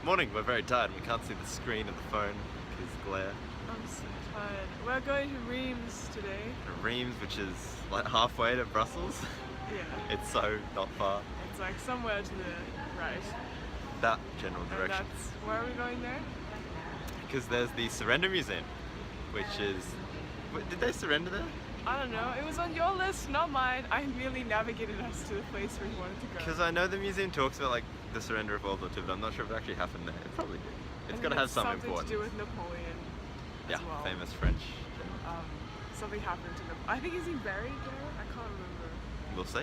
Morning, we're very tired. We can't see the screen of the phone because glare. I'm so tired. We're going to Reims today. Reims, which is like halfway to Brussels. Yeah. It's so not far. It's like somewhere to the right. That general direction. And that's, where are we going there? Because there's the Surrender Museum, which is... Wait, did they surrender there? I don't know. It was on your list, not mine. I merely navigated us to the place where we wanted to go. Because I know the museum talks about like the surrender of World War II, but I'm not sure if it actually happened there. It probably did. It's got to have some importance. Something to do with Napoleon. Yeah, as well. famous French. Something happened to Napoleon. I think is he buried there? I can't remember. We'll see.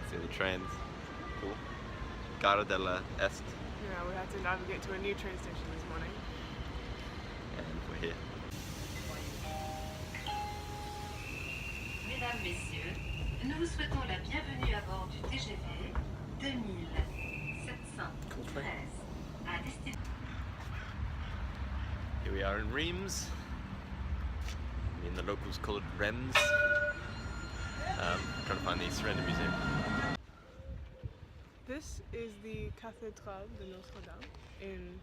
See the trains. Cool. Gare della Est. Yeah, we had to navigate to a new train station this morning. And we're here. Mesdames, Messieurs, nous vous souhaitons la bienvenue à bord du TGV 2713 à destination. Here we are in Reims. I mean, the locals call it Reims. Trying to find the Surrender Museum. This is the Cathédrale de Notre-Dame in,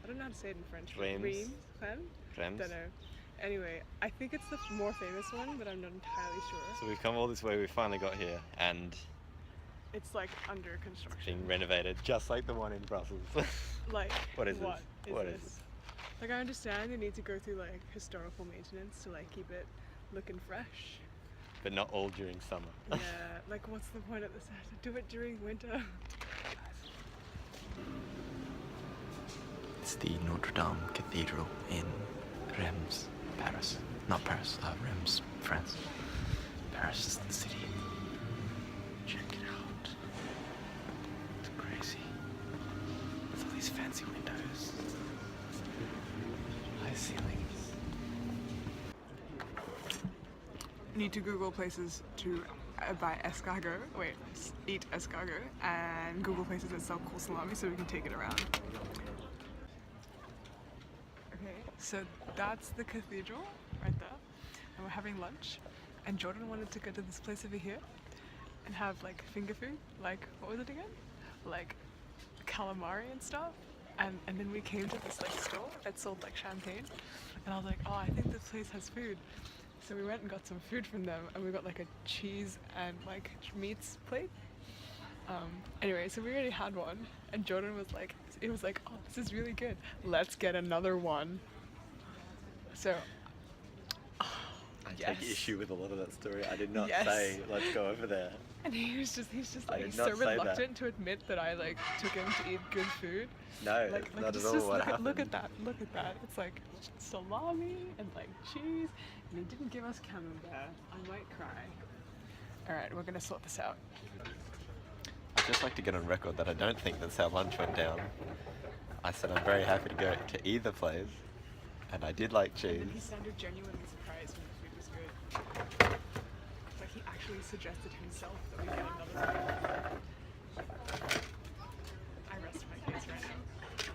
I don't know how to say it in French. Reims. Reims? Reims. Don't know. Anyway, I think it's the more famous one, but I'm not entirely sure. So we've come all this way, we finally got here, and It's like under construction. being renovated, just like the one in Brussels. Like, What is what this? is What this? is this? Like, I understand they need to go through like historical maintenance to like keep it looking fresh. But not all during summer. Yeah, like what's the point of this? I have to do it during winter. It's the Notre Dame Cathedral in Reims, Paris. Not Paris, Reims, France. Paris is the city. Check it out. It's crazy. With all these fancy windows. High ceilings. Need to Google places to buy escargot. Wait, eat escargot, and Google places that sell cool salami so we can take it around. Okay, so that's the cathedral right there, and we're having lunch. And Jordan wanted to go to this place over here and have like finger food, like what was it again? Like calamari and stuff. And then we came to this like store that sold like champagne, and I was like, oh, I think this place has food. So we went and got some food from them, and we got like a cheese and like meats plate. Anyway, so we already had one, and Jordan was like, oh, this is really good. Let's get another one. So, I yes. take issue with a lot of that story. I did not Yes. say, let's go over there. And he's just I like did so not say that. reluctant to admit that I like took him to eat good food. No, Like not just, at all just what look happened. look at that. Look at that. It's like salami and like cheese, and he didn't give us camembert. I might cry. All right, we're gonna sort this out. I'd just like to get on record that I don't think that's how lunch went down. I said I'm very happy to go to either place, and I did like cheese. And then he sounded genuinely surprised when the food was good. Like he actually suggested himself that we get another one. I rest my case right now.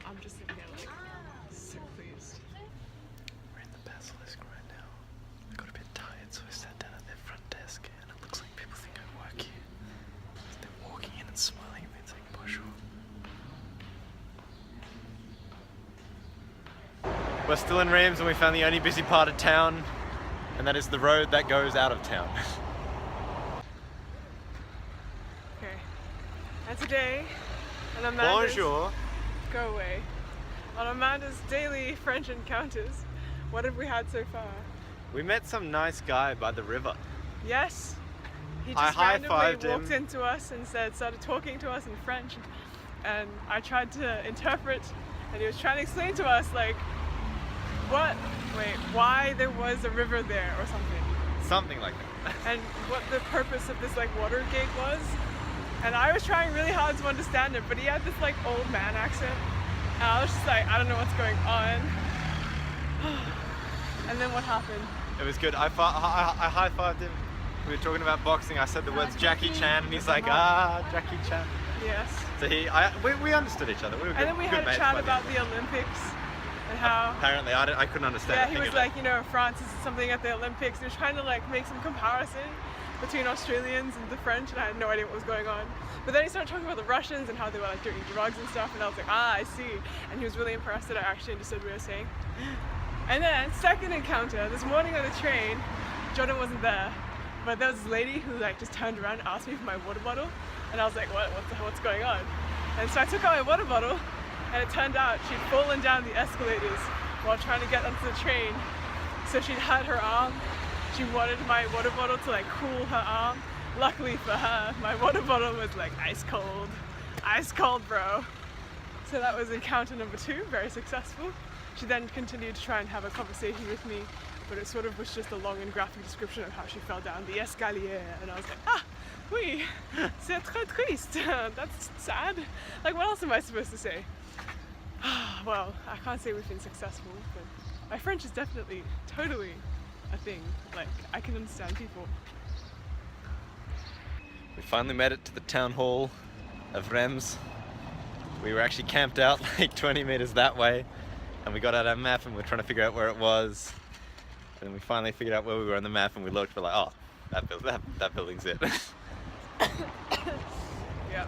I'm just sitting here like so pleased. We're in the basilisk right now. I got a bit tired, so I sat down at their front desk, and it looks like people think I work here. They're walking in and smiling at me and saying bonjour. We're still in Reims, and we found the only busy part of town, and that is the road that goes out of town. Okay. And today, on Amanda's... Bonjour. Go away. On Amanda's daily French encounters, what have we had so far? We met some nice guy by the river. Yes. He I just randomly high-fived walked him. into us and started talking to us in French, and I tried to interpret, and he was trying to explain to us like why there was a river there or something, Something like that. and what the purpose of this like water gate was. And I was trying really hard to understand it, but he had this like old man accent, and I was just like, I don't know what's going on. And then what happened? It was good. I high-fived him. We were talking about boxing. I said the words Jackie Chan, and he's like, Jackie Chan. Yes. So we understood each other. We were good, And then we good had a mates chat by about end. the Olympics and how Apparently, I couldn't understand. yeah, a he thing was of like, it. you know, France is something at the Olympics. He was trying to like make some comparison, between Australians and the French, and I had no idea what was going on. But then he started talking about the Russians and how they were like doing drugs and stuff, and I was like, ah, I see. And he was really impressed that I actually understood what he was saying. And then, second encounter, this morning on the train, Jordan wasn't there, but there was this lady who like just turned around and asked me for my water bottle, and I was like, what's going on? And so I took out my water bottle, and it turned out she'd fallen down the escalators while trying to get onto the train. So she'd had her arm. She wanted my water bottle to like cool her arm. Luckily for her, my water bottle was like ice cold, bro. So that was encounter number 2, very successful. She then continued to try and have a conversation with me, but it sort of was just a long and graphic description of how she fell down the escalier, and I was like, ah, oui, c'est très triste. That's sad. Like, what else am I supposed to say? Well, I can't say we've been successful, but my French is definitely, totally a thing. Like, I can understand people. We finally made it to the town hall of Reims. We were actually camped out like 20 meters that way, and we got out our map and we were trying to figure out where it was. And then we finally figured out where we were on the map, and we looked, we're like, oh, that building's it. Yeah.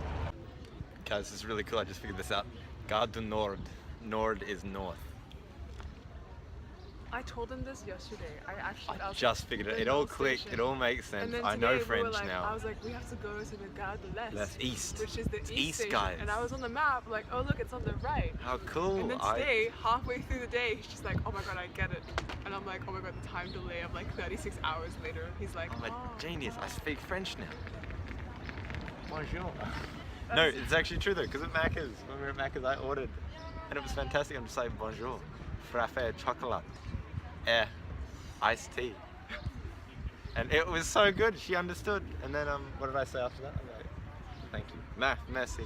Guys, this is really cool, I just figured this out. Gare du Nord. Nord is north. I told him this yesterday. I just figured it. It all clicked. It all makes sense. I know French now. I was like, we have to go to the Gare de l'Est. That's east. Which is the east station. guys. And I was on the map, like, oh look, it's on the right. How cool. And then today, halfway through the day, he's just like, oh my god, I get it. And I'm like, oh my god, the time delay of like 36 hours later. He's like, I'm a oh, genius. I speak French now. Bonjour. That's- No, it's actually true though, because at Macca's, when we were at Macca's, I ordered, and it was fantastic. I'm just like, bonjour, frappé chocolat, iced tea. And it was so good, she understood. And then, what did I say after that? I'm like, thank you. Merci.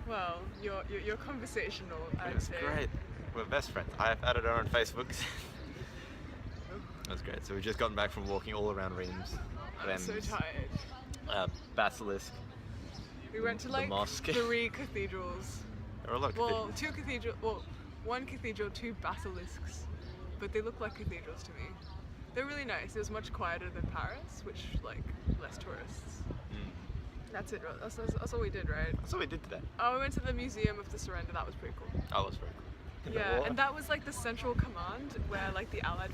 Well, you're conversational, I'd It's say. great. We're best friends. I've added her on Facebook. That's great. So we've just gotten back from walking all around Reims. I'm so tired. Basilisk. We went to the like mosque. 3 cathedrals. There are a lot of Well, cathedrals. 2 cathedrals. Well, 1 cathedral, 2 basilisks, but they look like cathedrals to me. They're really nice. It was much quieter than Paris, which like less tourists. That's it. That's all we did, right? That's what we did today. Oh, we went to the Museum of the Surrender. That was pretty cool. Oh, it was very cool. Yeah, and that was like the central command where like the Allied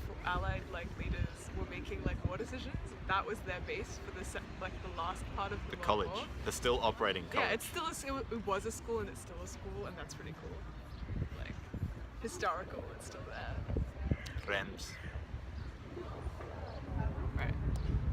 like leaders were making like war decisions. That was their base for the last part of the World college, War. the still operating college. Yeah, it's still it was a school and it's still a school, and that's pretty cool. Like historical, it's still there. Reims.